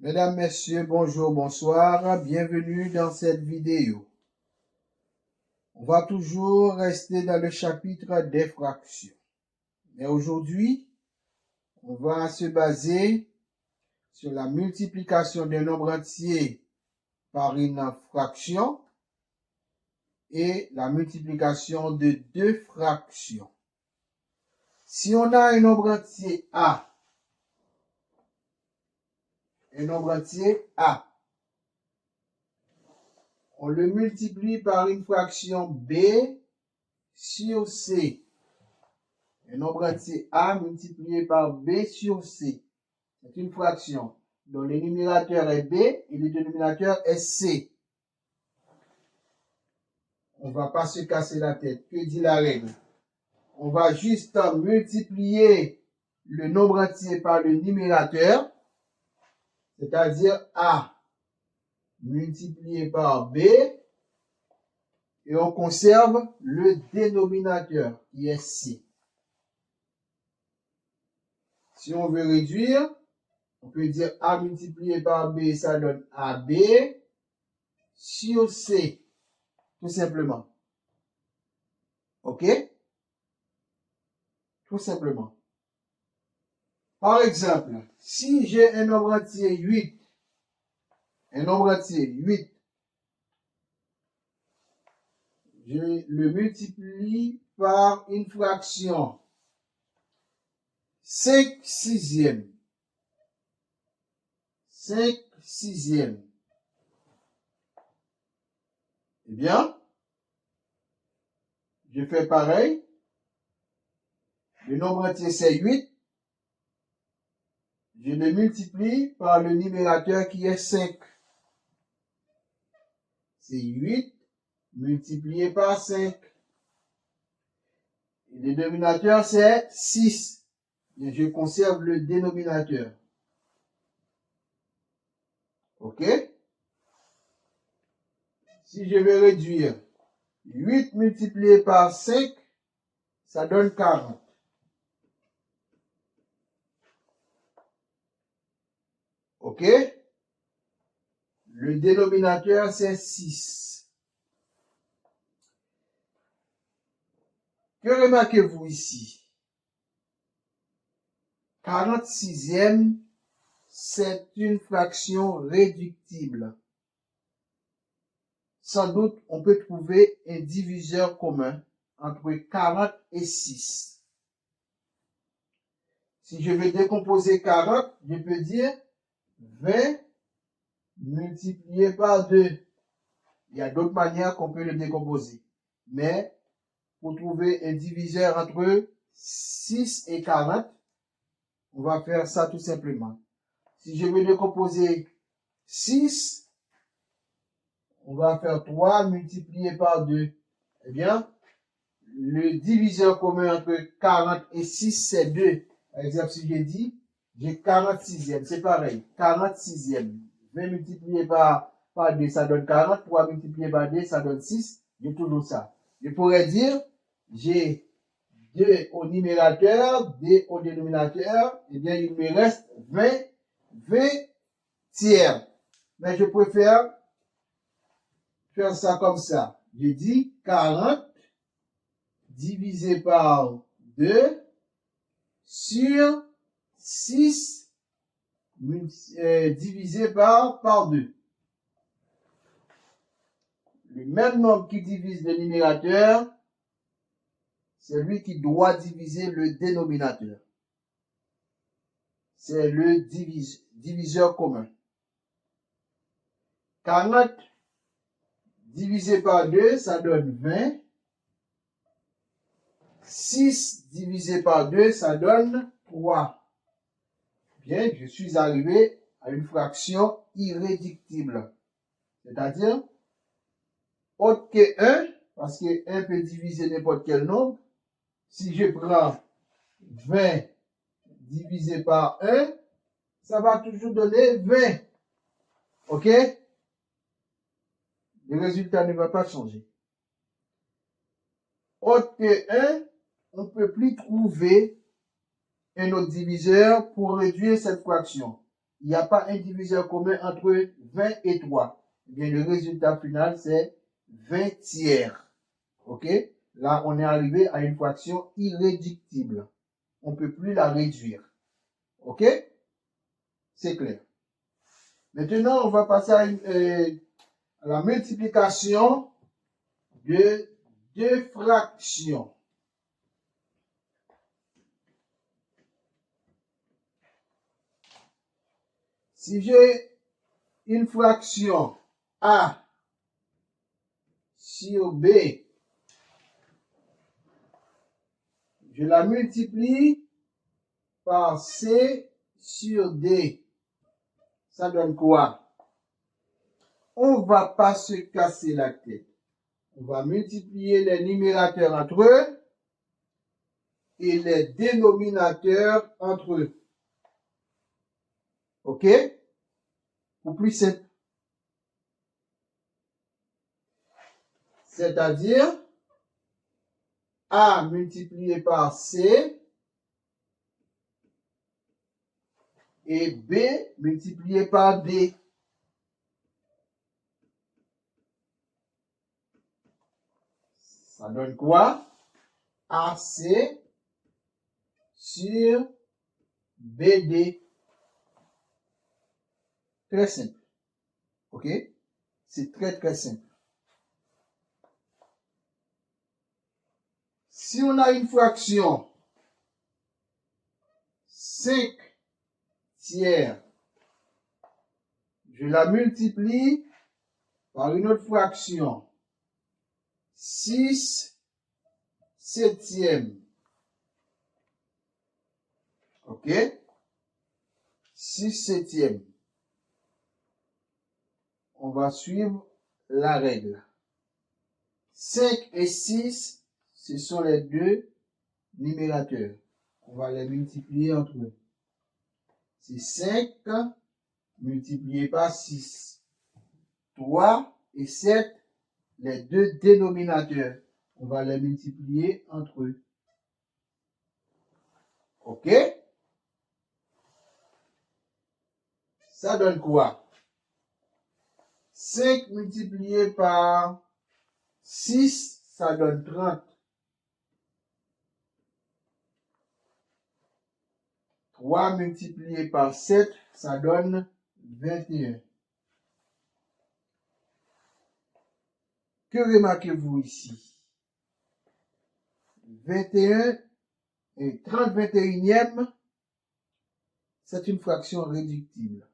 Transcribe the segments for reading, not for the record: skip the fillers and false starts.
Mesdames, Messieurs, bonjour, bonsoir, bienvenue dans cette vidéo. On va toujours rester dans le chapitre des fractions. Mais aujourd'hui, on va se baser sur la multiplication d'un nombre entier par une fraction et la multiplication de deux fractions. Si on a un nombre entier A, on le multiplie par une fraction B sur C. Un nombre entier A multiplié par B sur C. C'est une fraction dont le numérateur est B et le dénominateur est C. On ne va pas se casser la tête. Que dit la règle? On va juste multiplier le nombre entier par le numérateur, c'est-à-dire A multiplié par B, et on conserve le dénominateur qui est C. Si on veut réduire, on peut dire A multiplié par B, ça donne AB sur C, tout simplement. OK? Tout simplement. Par exemple, si j'ai un nombre entier 8, je le multiplie par une fraction 5 sixièmes. 5 sixièmes. Eh bien, je fais pareil. Le nombre entier c'est 8. Je le multiplie par le numérateur qui est 5. C'est 8 multiplié par 5. Et le dénominateur c'est 6. Et je conserve le dénominateur. OK? Si je vais réduire 8 multiplié par 5, ça donne 40. OK? Le dénominateur, c'est 6. Que remarquez-vous ici? 46e, c'est une fraction réductible. Sans doute, on peut trouver un diviseur commun entre 40 et 6. Si je vais décomposer 40, je peux dire 20 multiplié par 2. Il y a d'autres manières qu'on peut le décomposer. Mais pour trouver un diviseur entre 6 et 40, on va faire ça tout simplement. Si je veux décomposer 6, on va faire 3 multiplié par 2. Eh bien, le diviseur commun entre 40 et 6, c'est 2. Par exemple, si j'ai dit, j'ai 46e, c'est pareil, 46e. 20 multiplié par 2, ça donne 40. 3 multiplié par 2, ça donne 6. J'ai toujours ça. Je pourrais dire, j'ai 2 au numérateur, 2 au dénominateur. Eh bien, il me reste 20 tiers. Mais je préfère faire ça comme ça. Je dis 40 divisé par 2 sur 6 divisé par 2. Le même nombre qui divise le numérateur, c'est lui qui doit diviser le dénominateur. C'est le diviseur commun. 40 divisé par 2, ça donne 20. 6 divisé par 2, ça donne 3. Bien, je suis arrivé à une fraction irréductible. C'est-à-dire, autre que 1, parce que 1 peut diviser n'importe quel nombre. Si je prends 20 divisé par 1, ça va toujours donner 20. OK? Le résultat ne va pas changer. Autre que 1, on ne peut plus trouver un autre diviseur pour réduire cette fraction. il n'y a pas un diviseur commun entre 20 et 3. Eh bien, le résultat final, c'est 20 tiers. OK? Là, on est arrivé à une fraction irréductible. On ne peut plus la réduire. OK? C'est clair. Maintenant, on va passer à la multiplication de deux fractions. Si j'ai une fraction A sur B, je la multiplie par C sur D. Ça donne quoi? On ne va pas se casser la tête. On va multiplier les numérateurs entre eux et les dénominateurs entre eux. OK? Ou plus simple. C'est-à-dire A multiplié par C et B multiplié par D. Ça donne quoi? AC sur BD. Très simple. OK? C'est très, très simple. Si on a une fraction 5 tiers, je la multiplie par une autre fraction 6 septièmes. OK? 6 septièmes. On va suivre la règle. 5 et 6, ce sont les deux numérateurs. On va les multiplier entre eux. C'est 5 multiplié par 6. 3 et 7, les deux dénominateurs. On va les multiplier entre eux. OK? Ça donne quoi? 5 multiplié par 6, ça donne 30. 3 multiplié par 7, ça donne 21. Que remarquez-vous ici? 21 et 30 21e, c'est une fraction réductible.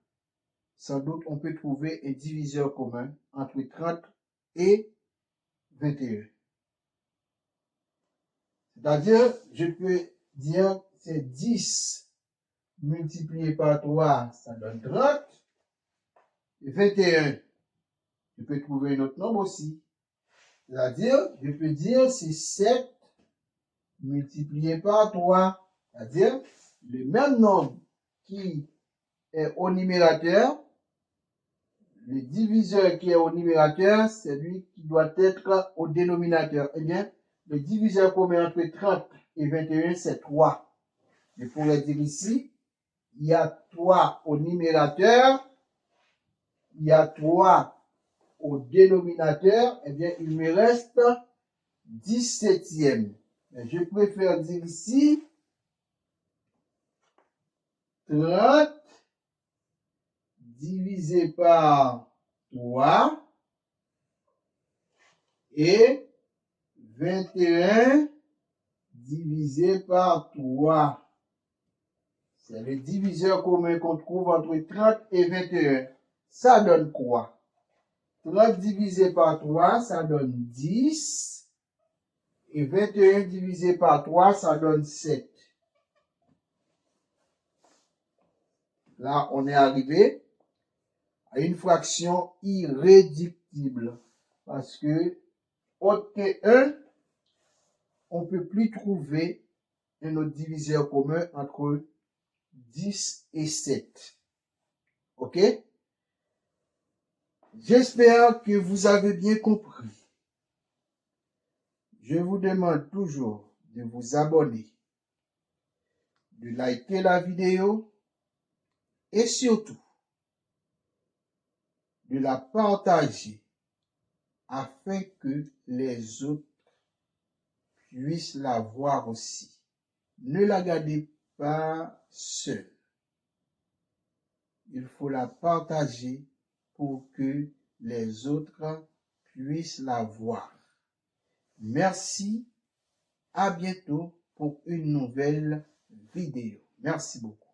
Sans doute, on peut trouver un diviseur commun entre 30 et 21. C'est-à-dire, je peux dire c'est 10 multiplié par 3, ça donne 30. Et 21, je peux trouver un autre nombre aussi. C'est-à-dire, je peux dire c'est 7 multiplié par 3. C'est-à-dire, le même nombre qui est au numérateur, le diviseur qui est au numérateur, c'est lui qui doit être au dénominateur. Eh bien, le diviseur commun entre 30 et 21, c'est 3. Je pourrais dire ici, il y a 3 au numérateur, il y a 3 au dénominateur, eh bien, il me reste 17e. Mais je préfère dire ici 30 divisé par 3 et 21 divisé par 3. C'est le diviseur commun qu'on trouve entre 30 et 21. Ça donne quoi? 30 divisé par 3, ça donne 10. Et 21 divisé par 3, ça donne 7. Là, on est arrivé à une fraction irréductible. Parce que, autre que 1, on ne peut plus trouver un autre diviseur commun entre 10 et 7. OK? J'espère que vous avez bien compris. Je vous demande toujours de vous abonner, de liker la vidéo, et surtout de la partager afin que les autres puissent la voir aussi. Ne la gardez pas seule. Il faut la partager pour que les autres puissent la voir. Merci, à bientôt pour une nouvelle vidéo. Merci beaucoup.